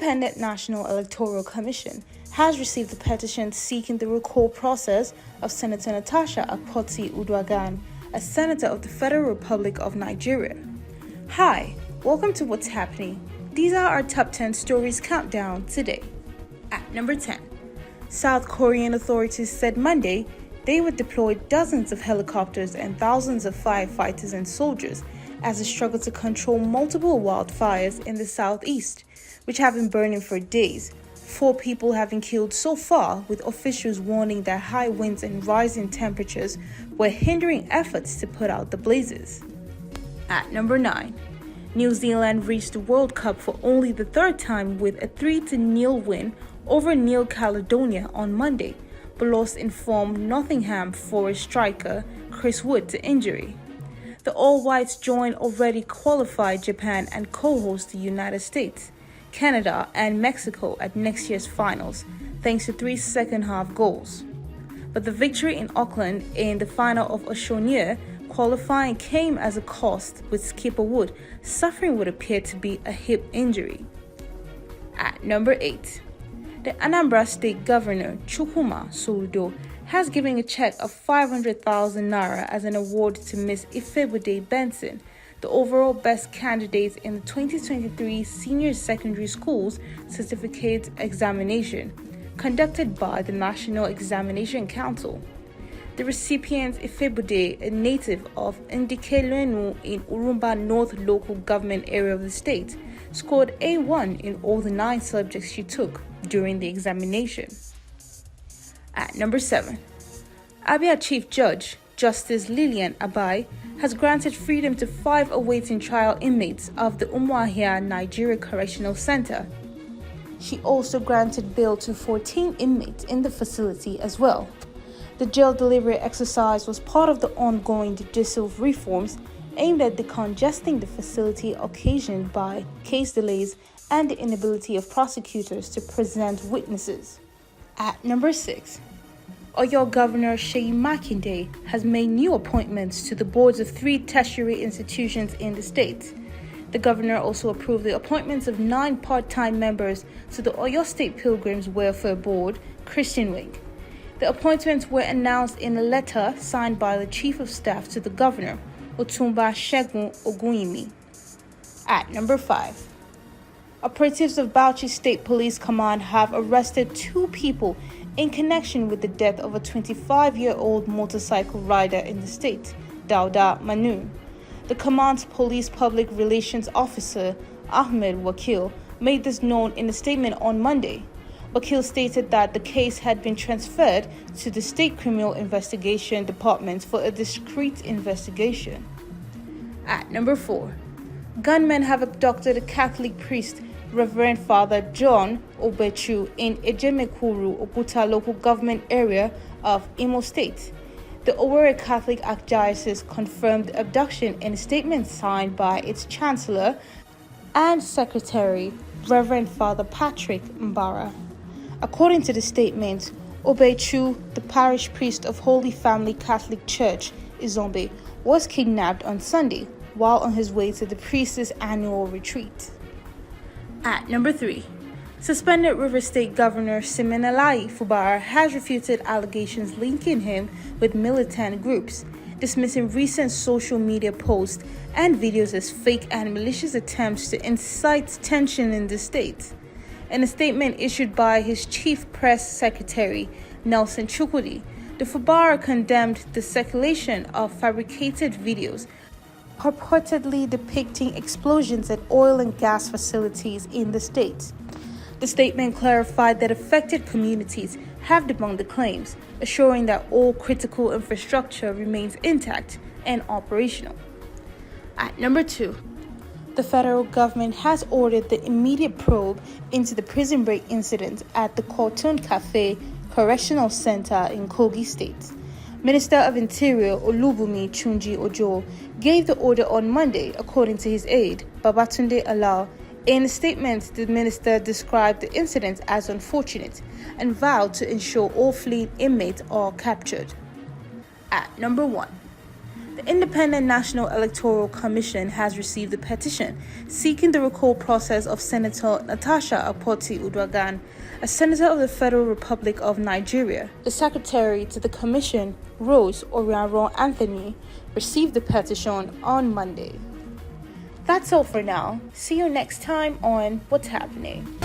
Independent National Electoral Commission has received the petition seeking the recall process of Senator Natasha Akpoti-Uduaghan, a senator of the Federal Republic of Nigeria. Hi, welcome to What's Happening. These are our top 10 stories countdown today. At number 10, South Korean authorities said Monday they would deploy dozens of helicopters and thousands of firefighters and soldiers as they struggle to control multiple wildfires in the southeast, which have been burning for days. 4 people have been killed so far, with officials warning that high winds and rising temperatures were hindering efforts to put out the blazes. At number 9, New Zealand reached the World Cup for only the third time with a 3-0 win over New Caledonia on Monday, but lost in form Nottingham Forest striker Chris Wood to injury. The All-Whites joined already qualified Japan and co-host the United States, Canada, and Mexico at next year's finals, thanks to 3 second-half goals. But the victory in Auckland in the final of Oceania qualifying came as a cost, with skipper Wood suffering what appeared to be a hip injury. At number 8, the Anambra State Governor Chukwuma Soludo has given a check of 500,000 naira as an award to Miss Ifebude Benson, the overall best candidate in the 2023 Senior Secondary Schools Certificate Examination, conducted by the National Examination Council. The recipient, Ifebude, a native of Ndikelenu in Urumba North local government area of the state, scored A1 in all the 9 subjects she took during the examination. At number 7, Abia Chief Judge Justice Lillian Abai has granted freedom to 5 awaiting trial inmates of the Umuahia Nigeria Correctional Center. She also granted bail to 14 inmates in the facility as well. The jail delivery exercise was part of the ongoing judicial reforms aimed at decongesting the facility occasioned by case delays and the inability of prosecutors to present witnesses. At number 6, Oyo Governor Seyi Makinde has made new appointments to the boards of 3 tertiary institutions in the state. The governor also approved the appointments of 9 part-time members to the Oyo State Pilgrims Welfare Board, Christian Wing. The appointments were announced in a letter signed by the Chief of Staff to the Governor, Otumba Segun Ogunyimi. At number 5, operatives of Bauchi State Police Command have arrested 2 people in connection with the death of a 25-year-old motorcycle rider in the state, Dauda Manu. The command's police public relations officer, Ahmed Wakil, made this known in a statement on Monday. Wakil stated that the case had been transferred to the State Criminal Investigation Department for a discreet investigation. At number 4, gunmen have abducted a Catholic priest, Reverend Father John Obechu, in Ejemekuru, Okuta local government area of Imo State. The Owerri Catholic Archdiocese confirmed the abduction in a statement signed by its Chancellor and Secretary, Reverend Father Patrick Mbara. According to the statement, Obechu, the parish priest of Holy Family Catholic Church, Izombe, was kidnapped on Sunday while on his way to the priest's annual retreat. At number 3, suspended River State Governor Siminalayi Fubara has refuted allegations linking him with militant groups, dismissing recent social media posts and videos as fake and malicious attempts to incite tension in the state. In a statement issued by his chief press secretary, Nelson Chukwudi, the Fubara condemned the circulation of fabricated videos purportedly depicting explosions at oil and gas facilities in the state. The statement clarified that affected communities have debunked the claims, assuring that all critical infrastructure remains intact and operational. At number 2, the federal government has ordered the immediate probe into the prison break incident at the Kortun Cafe Correctional Center in Kogi State. Minister of Interior Olubunmi Chunji Ojo gave the order on Monday, according to his aide, Babatunde Alao. In a statement, the minister described the incident as unfortunate and vowed to ensure all fleeing inmates are captured. At number 1, The Independent National Electoral Commission has received the petition seeking the recall process of Senator Natasha Uduaghan, a senator of the Federal Republic of Nigeria. The secretary to the commission, Rose Oriaron Anthony, received the petition on Monday. That's all for now. See you next time on What's Happening.